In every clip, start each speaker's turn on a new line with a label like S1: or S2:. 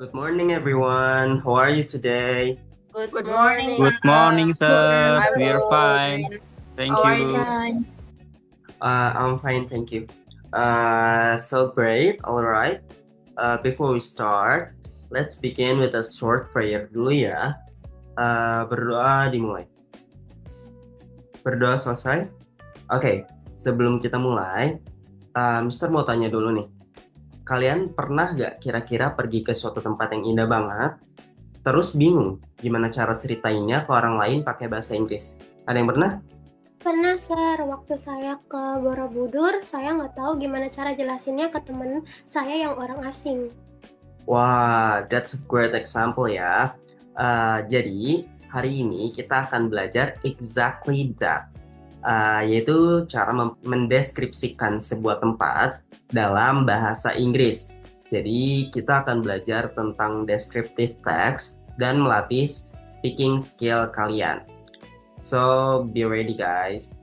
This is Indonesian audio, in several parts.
S1: Good morning, everyone. How are you today?
S2: Good morning,
S3: Good morning,
S2: sir.
S3: sir.
S2: I'm
S3: We are fine.
S2: good.
S3: Thank
S2: How are
S3: you.
S2: you?
S4: Fine.
S1: I'm fine, thank you. So great. All right. Before we start, let's begin with a short prayer dulu ya. Berdoa dimulai. Berdoa selesai. Oke, sebelum kita mulai, Mister mau tanya dulu nih. Kalian pernah gak kira-kira pergi ke suatu tempat yang indah banget, terus bingung gimana cara ceritainnya ke orang lain pakai bahasa Inggris? Ada yang pernah?
S4: Pernah, Sir. Waktu saya ke Borobudur, saya nggak tahu gimana cara jelasinnya ke temen saya yang orang asing.
S1: Wah, that's a great example ya. Jadi, hari ini kita akan belajar exactly that, yaitu cara mendeskripsikan sebuah tempat dalam bahasa Inggris. Jadi, kita akan belajar tentang descriptive text dan melatih speaking skill kalian. So, be ready guys.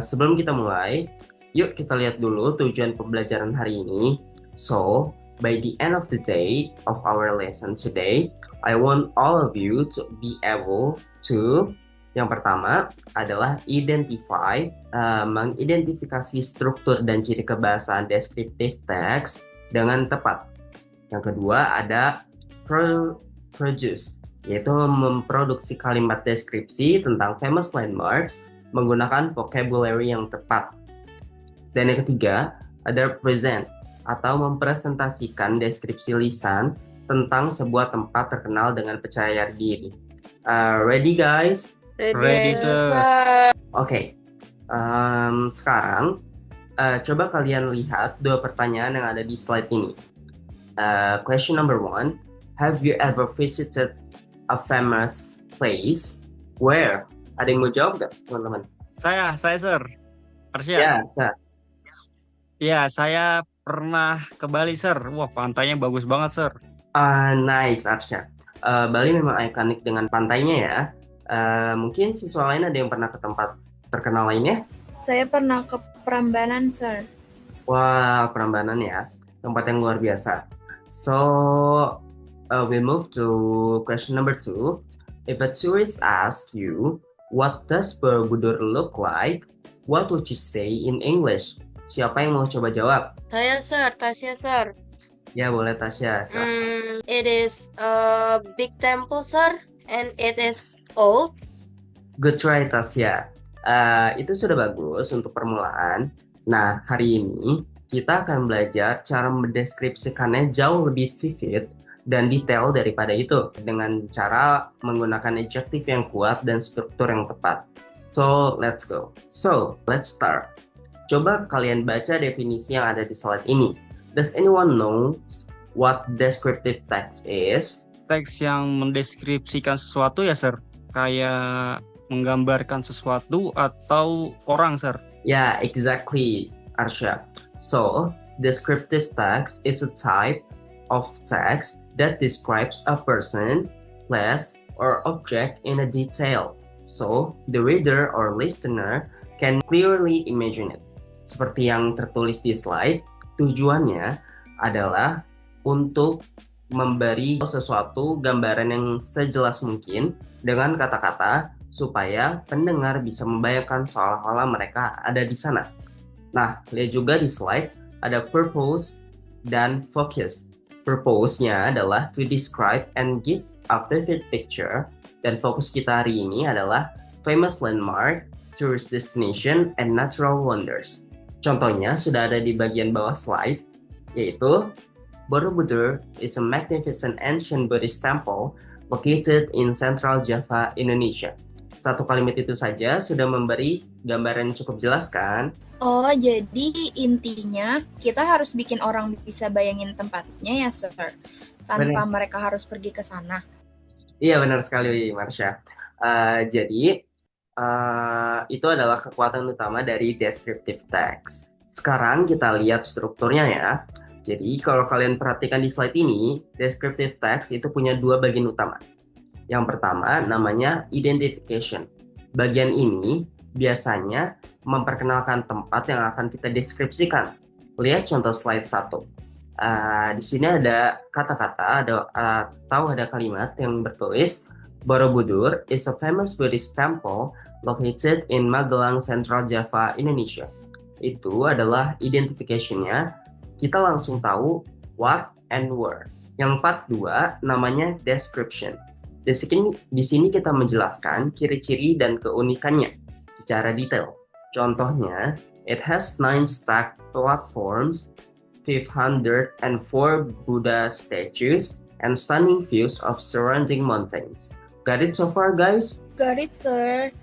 S1: Sebelum kita mulai, yuk kita lihat dulu tujuan pembelajaran hari ini. So, by the end of the day of our lesson today, I want all of you to be able to, yang pertama adalah mengidentifikasi struktur dan ciri kebahasaan descriptive text dengan tepat. Yang kedua ada produce, yaitu memproduksi kalimat deskripsi tentang famous landmarks menggunakan vocabulary yang tepat. Dan yang ketiga ada present, atau mempresentasikan deskripsi lisan tentang sebuah tempat terkenal dengan percaya diri. Ready guys?
S3: Ready, sir.
S1: Oke. Sekarang coba kalian lihat dua pertanyaan yang ada di slide ini. Question number 1, have you ever visited a famous place? Where? Ada yang mau jawab gak, teman-teman?
S3: Saya, sir. Arsya.
S1: Ya, sir.
S3: Ya, saya pernah ke Bali, sir. Wah, pantainya bagus banget, sir.
S1: Nice, Arsya. Bali memang ikonik dengan pantainya ya. Mungkin siswa lain ada yang pernah ke tempat terkenal lainnya?
S2: Saya pernah ke Prambanan, sir.
S1: Wah, Prambanan ya. Tempat yang luar biasa. So, we move to question number 2. If a tourist asks you, what does Borobudur look like? What would you say in English? Siapa yang mau coba jawab?
S2: Saya, sir. Tasya, sir.
S1: Ya, boleh Tasya.
S2: It is a big temple, sir, and it is old.
S1: Good try, Tasya. Itu sudah bagus untuk permulaan. Nah, hari ini kita akan belajar cara mendeskripsikannya jauh lebih vivid dan detail daripada itu dengan cara menggunakan adjektif yang kuat dan struktur yang tepat. So, let's go. So, let's start. Coba kalian baca definisi yang ada di slide ini. Does anyone know what descriptive text is?
S3: Teks yang mendeskripsikan sesuatu ya, sir. Kayak menggambarkan sesuatu atau orang, sir.
S1: Yeah, exactly, Arsya. So, descriptive text is a type of text that describes a person, place, or object in a detail. So, the reader or listener can clearly imagine it. Seperti yang tertulis di slide, tujuannya adalah untuk memberi sesuatu gambaran yang sejelas mungkin dengan kata-kata supaya pendengar bisa membayangkan seolah-olah mereka ada di sana. Nah, lihat juga di slide ada purpose dan focus. Purpose-nya adalah to describe and give a vivid picture, dan fokus kita hari ini adalah famous landmark, tourist destination, and natural wonders. Contohnya sudah ada di bagian bawah slide, yaitu Borobudur is a magnificent ancient Buddhist temple located in Central Java, Indonesia. Satu kalimat itu saja sudah memberi gambaran yang cukup jelas kan?
S5: Oh, jadi intinya kita harus bikin orang bisa bayangin tempatnya ya, sir, tanpa mereka harus pergi ke sana.
S1: Iya, benar sekali, Marsha. Jadi, itu adalah kekuatan utama dari descriptive text. Sekarang kita lihat strukturnya ya. Jadi, kalau kalian perhatikan di slide ini, descriptive text itu punya dua bagian utama. Yang pertama namanya identification. Bagian ini biasanya memperkenalkan tempat yang akan kita deskripsikan. Lihat contoh slide 1. Di sini ada kata-kata atau ada kalimat yang bertulis Borobudur is a famous Buddhist temple located in Magelang, Central Java, Indonesia. Itu adalah identification-nya. Kita langsung tahu what and where. Yang part 2 namanya description. Di sini kita menjelaskan ciri-ciri dan keunikannya secara detail. Contohnya, it has 9 stacked platforms, 504 Buddha statues, and stunning views of surrounding mountains. Got it so far, guys?
S5: Got it, sir.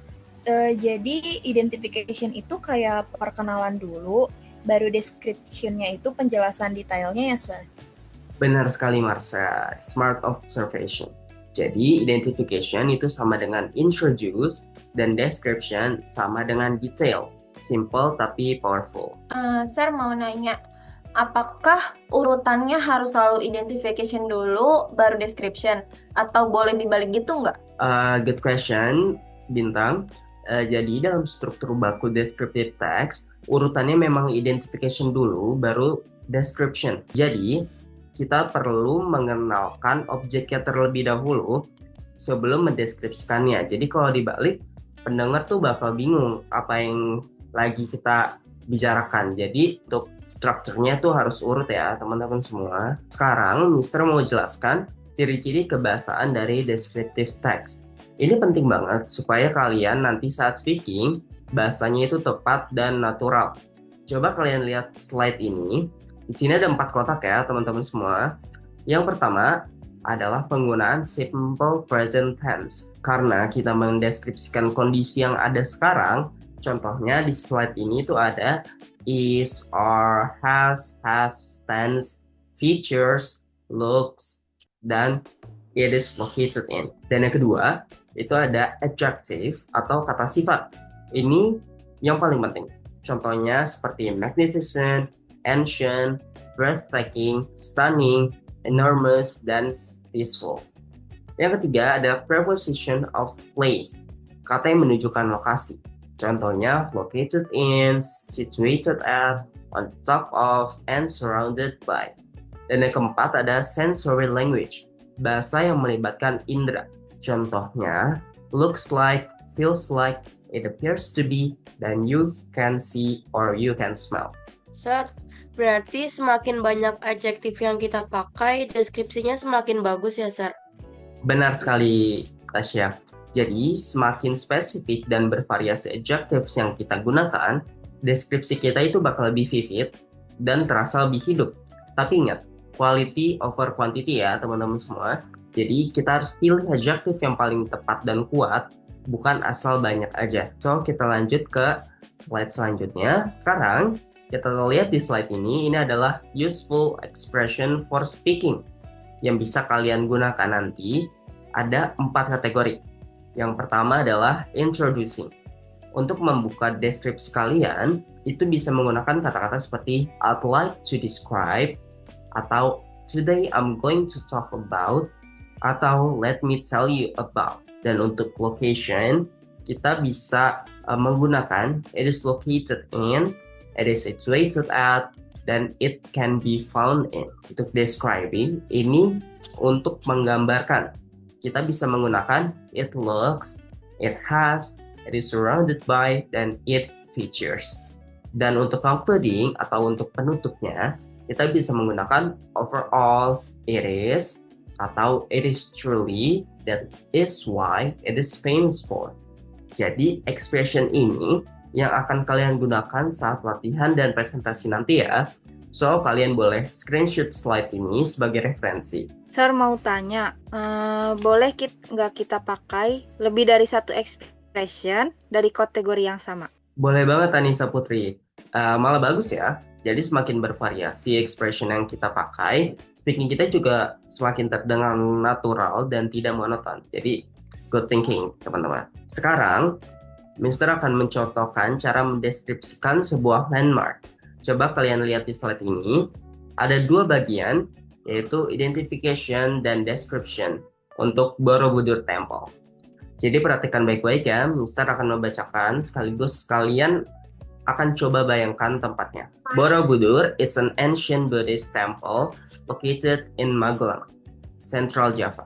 S5: Jadi identification itu kayak perkenalan dulu, baru description-nya itu penjelasan detailnya ya, sir?
S1: Benar sekali, Marsha. Smart observation. Jadi, identification itu sama dengan introduce, dan description sama dengan detail. Simple tapi powerful.
S6: Sir mau nanya, apakah urutannya harus selalu identification dulu, baru description? Atau boleh dibalik gitu nggak?
S1: Good question, Bintang. Jadi dalam struktur baku descriptive text, urutannya memang identification dulu, baru description. Jadi, kita perlu mengenalkan objeknya terlebih dahulu sebelum mendeskripsikannya. Jadi kalau dibalik, pendengar tuh bakal bingung apa yang lagi kita bicarakan. Jadi untuk strukturnya tuh harus urut ya teman-teman semua. Sekarang Mister mau jelaskan ciri-ciri kebahasaan dari descriptive text. Ini penting banget supaya kalian nanti saat speaking bahasanya itu tepat dan natural. Coba kalian lihat slide ini. Di sini ada 4 kotak ya teman-teman semua. Yang pertama adalah penggunaan simple present tense. Karena kita mendeskripsikan kondisi yang ada sekarang, contohnya di slide ini tuh ada is, are, has, have, stands, features, looks, dan it is located in. Dan yang kedua, itu ada adjective atau kata sifat. Ini yang paling penting. Contohnya seperti magnificent, ancient, breathtaking, stunning, enormous, dan peaceful. Yang ketiga ada preposition of place, kata yang menunjukkan lokasi. Contohnya located in, situated at, on top of, and surrounded by. Dan yang keempat ada sensory language, bahasa yang melibatkan indera. Contohnya looks like, feels like, it appears to be, dan you can see or you can smell.
S2: Sir, berarti semakin banyak adjektif yang kita pakai, deskripsinya semakin bagus ya, Sir?
S1: Benar sekali, Tasya. Jadi, semakin spesifik dan bervariasi adjectives yang kita gunakan, deskripsi kita itu bakal lebih vivid dan terasa lebih hidup. Tapi ingat, quality over quantity ya, teman-teman semua. Jadi, kita harus pilih adjective yang paling tepat dan kuat, bukan asal banyak aja. So, kita lanjut ke slide selanjutnya. Sekarang, kita lihat di slide ini adalah useful expression for speaking yang bisa kalian gunakan nanti. Ada 4 kategori. Yang pertama adalah introducing. Untuk membuka deskripsi kalian, itu bisa menggunakan kata-kata seperti I'd like to describe, atau today I'm going to talk about, atau let me tell you about. Dan untuk location, kita bisa menggunakan it is located in, it is situated at, dan it can be found in. Untuk describing, ini untuk menggambarkan. Kita bisa menggunakan it looks, it has, it is surrounded by, dan it features. Dan untuk concluding atau untuk penutupnya, kita bisa menggunakan overall, it is, atau it is truly, that is why it is famous for. Jadi expression ini yang akan kalian gunakan saat latihan dan presentasi nanti ya. So, kalian boleh screenshot slide ini sebagai referensi.
S7: Sir mau tanya, boleh nggak kita pakai lebih dari satu expression dari kategori yang sama?
S1: Boleh banget Anissa Putri. Malah bagus ya. Jadi semakin bervariasi expression yang kita pakai, speaking kita juga semakin terdengar natural dan tidak monoton. Jadi, good thinking teman-teman. Sekarang, Mr. akan mencontohkan cara mendeskripsikan sebuah landmark. Coba kalian lihat di slide ini, ada 2 bagian, yaitu identification dan description untuk Borobudur Temple. Jadi perhatikan baik-baik ya, Mr. akan membacakan sekaligus kalian akan coba bayangkan tempatnya. Borobudur is an ancient Buddhist temple located in Magelang, Central Java.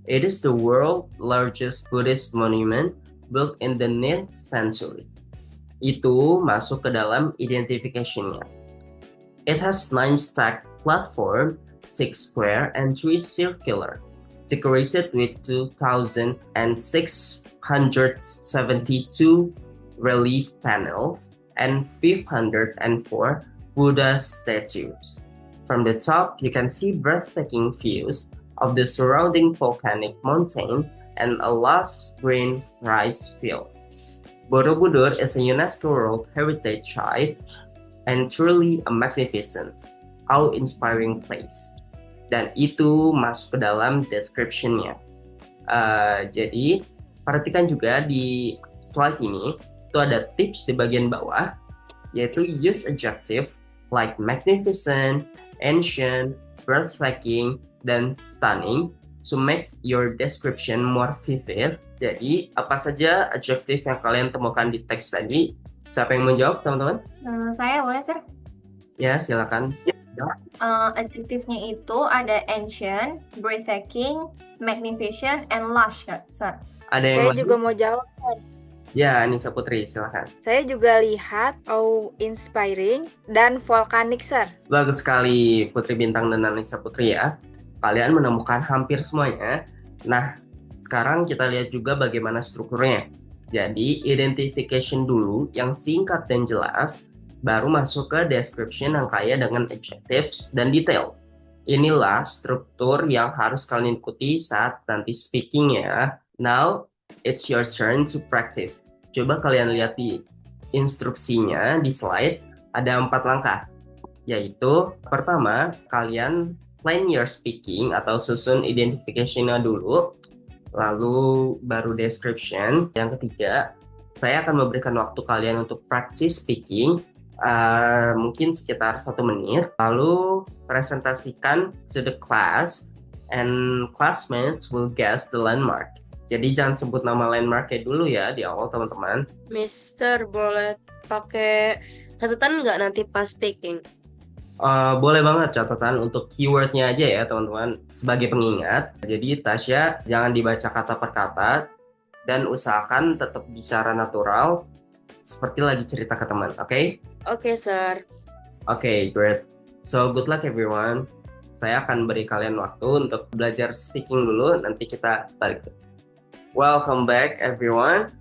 S1: It is the world's largest Buddhist monument built in the 9th century. Itu masuk ke dalam identification-nya. It has 9 stacked platform, 6 square and 3 circular, decorated with 2,672 relief panels and 504 Buddha statues. From the top, you can see breathtaking views of the surrounding volcanic mountain and a lush green rice field. Borobudur is a UNESCO World Heritage Site and truly a magnificent, awe-inspiring place. Dan itu masuk ke dalam description-nya. Jadi, perhatikan juga di slide ini, itu ada tips di bagian bawah, yaitu use adjective like magnificent, ancient, breathtaking, dan stunning to make your description more vivid. Jadi, apa saja adjective yang kalian temukan di teks tadi? Siapa yang mau jawab, teman-teman?
S6: Saya boleh, Sir?
S1: Ya, silakan.
S6: Adjektifnya itu ada ancient, breathtaking, magnificent, and lush, Sir.
S1: Ada yang
S7: Saya
S1: lain?
S7: juga mau jawab, Sir.
S1: Ya, Anissa Putri, silakan.
S7: Saya juga lihat awe-inspiring dan volcanic, Sir.
S1: Bagus sekali, Putri Bintang dan Anissa Putri ya. Kalian menemukan hampir semuanya. Nah, sekarang kita lihat juga bagaimana strukturnya. Jadi, identification dulu yang singkat dan jelas, baru masuk ke description yang kaya dengan adjectives dan detail. Inilah struktur yang harus kalian ikuti saat nanti speaking ya. Now, it's your turn to practice. Coba kalian lihat di instruksinya di slide, ada 4 langkah. Yaitu, pertama, kalian plan your speaking atau susun identification-nya dulu, lalu baru description. Yang ketiga, saya akan memberikan waktu kalian untuk practice speaking, mungkin sekitar 1 menit, lalu presentasikan to the class, and classmates will guess the landmark. Jadi jangan sebut nama landmarknya dulu ya di awal, teman-teman.
S2: Mister, boleh pakai catatan nggak nanti pas speaking?
S1: Boleh banget catatan untuk keywordnya aja ya, teman-teman, sebagai pengingat. Jadi Tasya jangan dibaca kata per kata dan usahakan tetap bicara natural seperti lagi cerita ke teman, oke?
S2: Oke, Sir.
S1: Oke, great. So good luck everyone. Saya akan beri kalian waktu untuk belajar speaking dulu, nanti kita balik. Welcome back everyone.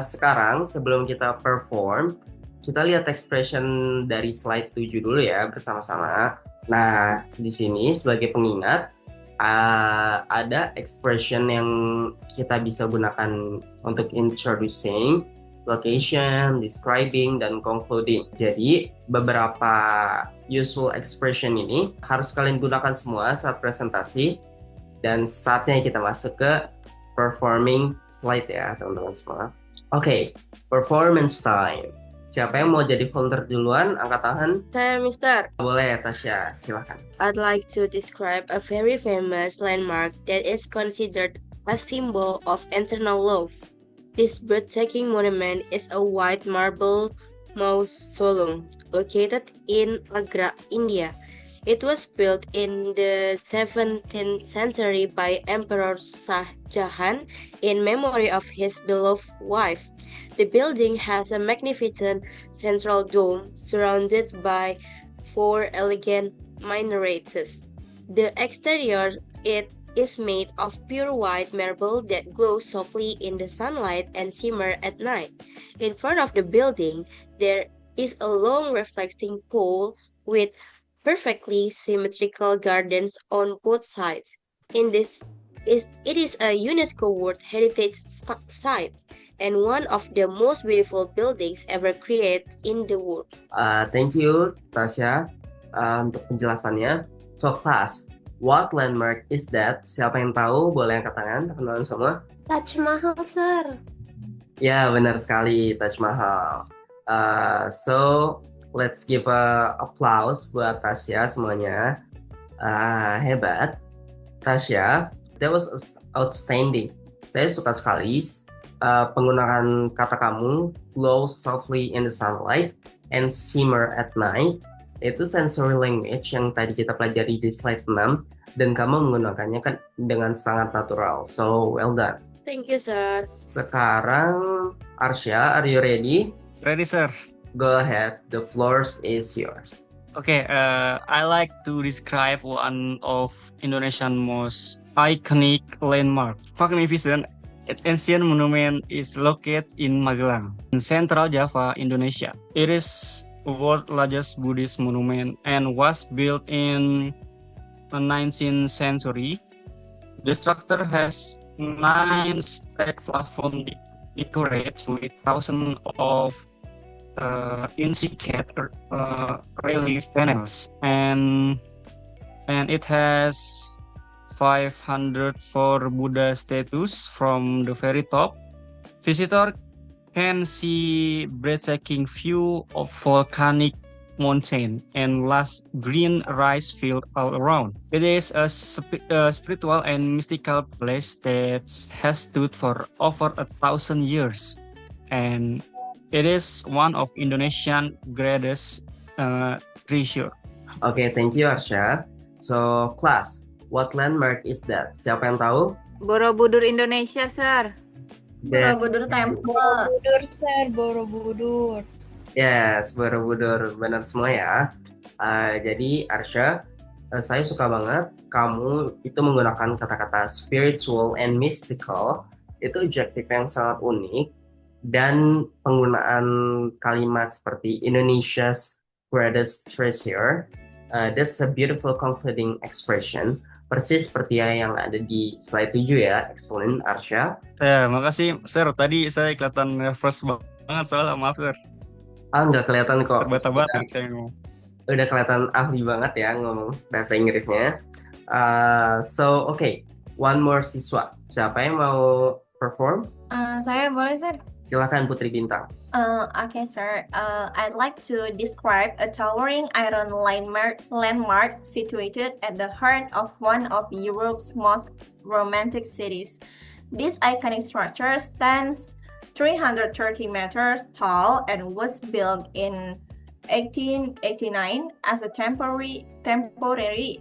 S1: Sekarang sebelum kita perform, kita lihat expression dari slide 7 dulu ya bersama-sama. Nah, di sini sebagai pengingat ada expression yang kita bisa gunakan untuk introducing, location, describing, dan concluding. Jadi, beberapa useful expression ini harus kalian gunakan semua saat presentasi, dan saatnya kita masuk ke performing slide ya, teman-teman semua. Oke, performance time. Siapa yang mau jadi volunteer duluan? Angkat tangan.
S2: Saya, Mister.
S1: Boleh, Tasya. Silakan.
S2: I'd like to describe a very famous landmark that is considered a symbol of eternal love. This breathtaking monument is a white marble mausoleum located in Agra, India. It was built in the 17th century by Emperor Shah Jahan in memory of his beloved wife. The building has a magnificent central dome surrounded by 4 elegant minarets. The exterior is made of pure white marble that glows softly in the sunlight and shimmer at night. In front of the building, there is a long reflecting pool with perfectly symmetrical gardens on both sides. It is a UNESCO World Heritage Site and one of the most beautiful buildings ever created in the world.
S1: Thank you, Tasya, untuk penjelasannya. So, class, what landmark is that? Siapa yang tahu? Boleh angkat tangan, teman-teman semua.
S4: Taj Mahal, Sir.
S1: Ya, benar sekali, Taj Mahal. So, let's give a applause buat Tasya semuanya. Hebat. Tasya, that was outstanding. Saya suka sekali penggunaan kata kamu glow softly in the sunlight and shimmer at night itu sensory language yang tadi kita pelajari di slide 6 dan kamu menggunakannya kan dengan sangat natural. So well done.
S2: Thank you, sir.
S1: Sekarang Arsya, are you ready?
S3: Ready, sir?
S1: Go ahead, the floor is yours.
S3: Okay, I like to describe one of Indonesian most iconic landmark. Magnificent ancient monument is located in Magelang, in Central Java, Indonesia. It is world's largest Buddhist monument and was built in the 19th century. The structure has 9 stacked platforms decorated with thousands of intricate relief panels, and it has 504 Buddha statues from the very top. Visitor can see breathtaking view of volcanic mountain and lush green rice field all around. It is a spiritual and mystical place that has stood for over 1,000 years, and it is one of Indonesian greatest treasure.
S1: Okay, thank you Arsya. So class, what landmark is that? Siapa yang tahu?
S7: Borobudur Indonesia, sir.
S6: Borobudur Temple.
S5: Borobudur, sir, Borobudur.
S1: Yes, Borobudur, benar semua ya. Jadi Arsya, saya suka banget kamu itu menggunakan kata-kata spiritual and mystical. Itu adjective yang sangat unik. Dan penggunaan kalimat seperti Indonesia's greatest treasure, that's a beautiful concluding expression. Persis seperti yang ada di slide 7 ya. Excellent, Arsya.
S3: Ya, makasih, sir. Tadi saya kelihatan nervous banget soalnya, maaf, sir.
S1: Nggak kelihatan kok.
S3: Terbata-bata saya ngomong.
S1: Udah kelihatan ahli banget ya ngomong bahasa Inggrisnya. So, okay. One more siswa. Siapa yang mau perform?
S6: Saya boleh, sir?
S1: Silakan Putri Bintang.
S6: Okay, sir. I'd like to describe a towering iron landmark situated at the heart of one of Europe's most romantic cities. This iconic structure stands 330 meters tall and was built in 1889 as a temporary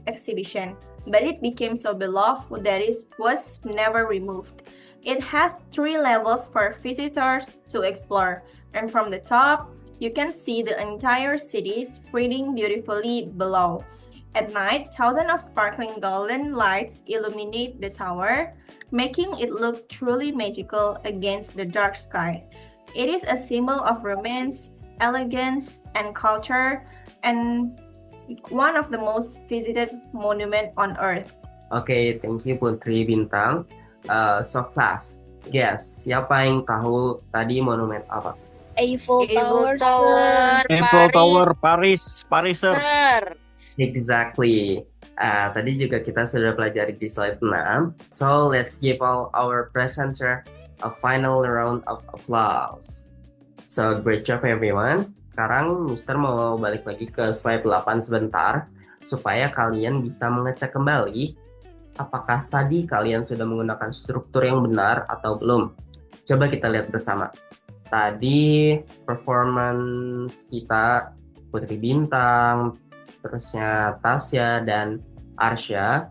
S6: exhibition, but it became so beloved that it was never removed. It has 3 levels for visitors to explore, and from the top, you can see the entire city spreading beautifully below. At night, thousands of sparkling golden lights illuminate the tower, making it look truly magical against the dark sky. It is a symbol of romance, elegance, and culture, and one of the most visited monuments on Earth.
S1: Okay, thank you Putri Bintang. So class, guess siapa yang tahu tadi monumen apa?
S5: Eiffel Tower,
S2: Tower,
S3: Eiffel Tower, Paris, sir.
S2: Sir.
S1: Exactly. Tadi juga kita sudah pelajari di slide 6. So let's give all our presenter a final round of applause. So great job everyone. Sekarang Mister mau balik lagi ke slide 8 sebentar supaya kalian bisa mengecek kembali apakah tadi kalian sudah menggunakan struktur yang benar atau belum. Coba kita lihat bersama. Tadi performance kita Putri Bintang, terusnya Tasya dan Arsya,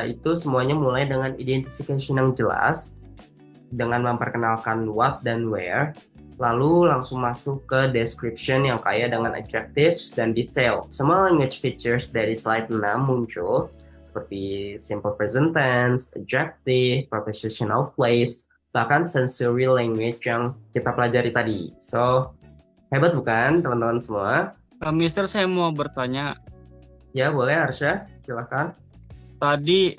S1: itu semuanya mulai dengan identification yang jelas, dengan memperkenalkan what dan where, lalu langsung masuk ke description yang kaya dengan adjectives dan detail. Semua language features dari slide 6 muncul, seperti simple present tense, adjective, preposition of place, bahkan sensory language yang kita pelajari tadi. So, hebat bukan teman-teman semua?
S3: Mister, saya mau bertanya.
S1: Ya, boleh Arsya, silakan.
S3: Tadi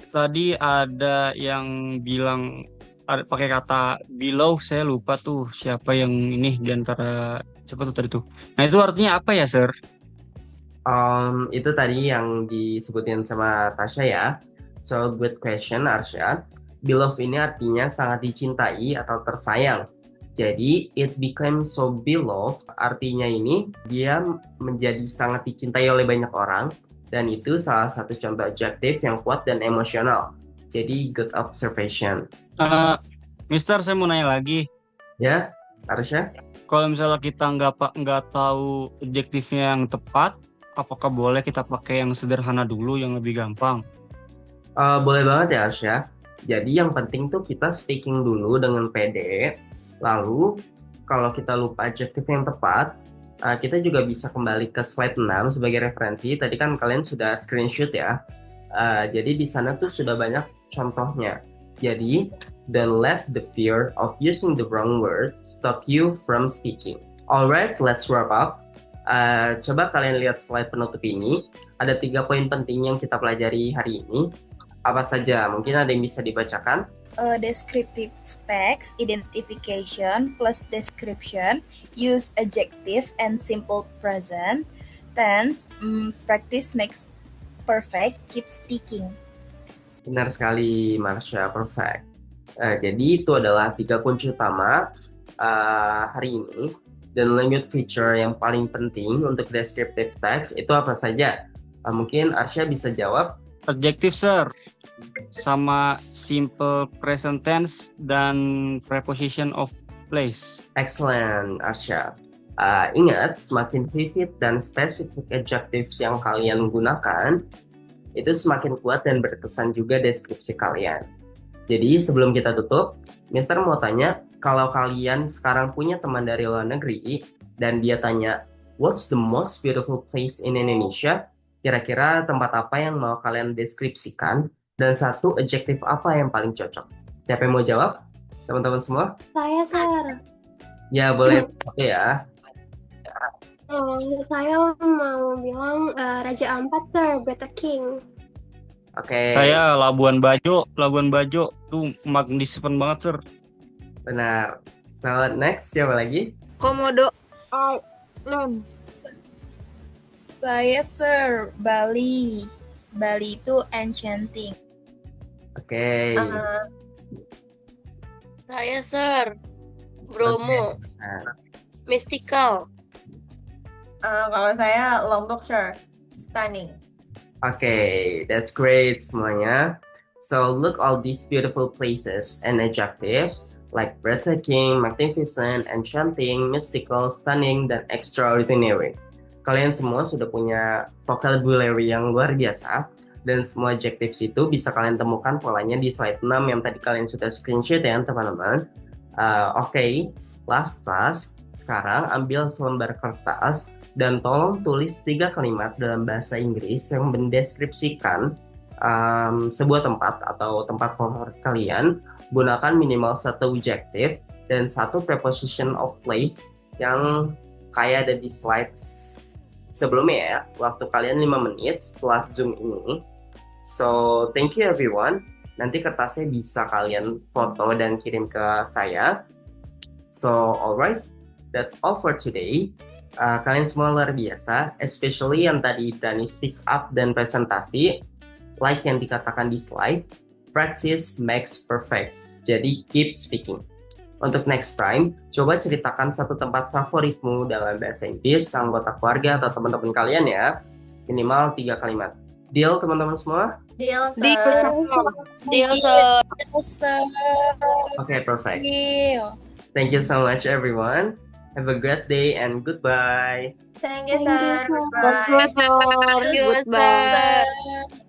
S3: ada yang bilang ada pakai kata below, saya lupa tuh siapa yang ini di antara siapa tuh tadi tuh. Nah, itu artinya apa ya, sir?
S1: Itu tadi yang disebutin sama Tasya ya. So, good question Arsya. Beloved ini artinya sangat dicintai atau tersayang. Jadi, it became so beloved, artinya ini dia menjadi sangat dicintai oleh banyak orang, dan itu salah satu contoh adjektif yang kuat dan emosional. Jadi, good observation.
S3: Mister, saya mau nanya lagi.
S1: Ya, Arsya?
S3: Kalau misalnya kita nggak tahu adjektifnya yang tepat, apakah boleh kita pakai yang sederhana dulu, yang lebih gampang?
S1: Boleh banget ya Arsya. Jadi yang penting tuh kita speaking dulu dengan pede. Lalu kalau kita lupa adjektif yang tepat, kita juga bisa kembali ke slide 6 sebagai referensi. Tadi kan kalian sudah screenshot ya. Jadi di sana tuh sudah banyak contohnya. Jadi, don't let the fear of using the wrong word stop you from speaking. Alright, let's wrap up. Coba kalian lihat slide penutup ini. Ada 3 poin penting yang kita pelajari hari ini. Apa saja? Mungkin ada yang bisa dibacakan?
S5: Descriptive text, identification plus description, use adjective and simple present, tense, practice makes perfect, keep speaking.
S1: Benar sekali, Marsha, perfect. Jadi itu adalah 3 kunci utama hari ini. Dan language feature yang paling penting untuk descriptive text itu apa saja? Mungkin Arsya bisa jawab.
S3: Adjective, sir. Sama simple present tense dan preposition of place.
S1: Excellent, Arsya. Ingat, semakin vivid dan spesifik adjectives yang kalian gunakan, itu semakin kuat dan berkesan juga deskripsi kalian. Jadi sebelum kita tutup, Mister mau tanya, kalau kalian sekarang punya teman dari luar negeri, dan dia tanya, what's the most beautiful place in Indonesia? Kira-kira tempat apa yang mau kalian deskripsikan? Dan 1 adjektif apa yang paling cocok? Siapa yang mau jawab? Teman-teman semua?
S4: Saya, Sir.
S1: Ya, boleh. Oke ya.
S4: Saya mau bilang Raja Ampat, Sir, Better King.
S1: Oke.
S3: Saya Labuan Bajo tuh magnificent banget, sir.
S1: Benar. So, next siapa lagi?
S7: Komodo Island.
S5: Saya, Sir, Bali. Bali itu enchanting.
S1: Oke.
S2: Saya, Sir. Bromo.
S1: Nah,
S2: Mystical.
S6: Kalau saya Lombok, sir. Stunning.
S1: Okay, that's great semuanya. So look all these beautiful places and adjectives like breathtaking, magnificent, enchanting, mystical, stunning, dan extraordinary. Kalian semua sudah punya vocabulary yang luar biasa, dan semua adjectives itu bisa kalian temukan polanya di slide 6 yang tadi kalian sudah screenshot ya teman-teman. Oke, last task. Sekarang ambil selembar kertas dan tolong tulis 3 kalimat dalam bahasa Inggris yang mendeskripsikan sebuah tempat atau tempat favorit kalian. Gunakan minimal 1 adjective dan 1 preposition of place yang kayak ada di slide sebelumnya ya, waktu kalian 5 menit setelah Zoom ini. So, thank you everyone. Nanti kertasnya bisa kalian foto dan kirim ke saya. So, alright, that's all for today. Kalian semua luar biasa, especially yang tadi berani speak up dan presentasi. Like yang dikatakan di slide, practice makes perfect. Jadi keep speaking. Untuk next time, coba ceritakan 1 tempat favoritmu dalam bahasa Inggris ke anggota keluarga atau teman-teman kalian ya. Minimal 3 kalimat. Deal teman-teman semua?
S6: Deal, sir.
S2: Deal, Sir.
S5: Sir.
S1: Okay, perfect.
S5: Deal.
S1: Thank you so much everyone. Have a great day and goodbye.
S6: Thank you,
S4: Thank you,
S6: sir.
S4: sir.
S6: Goodbye.
S2: Thank you, Sir.
S5: Sir.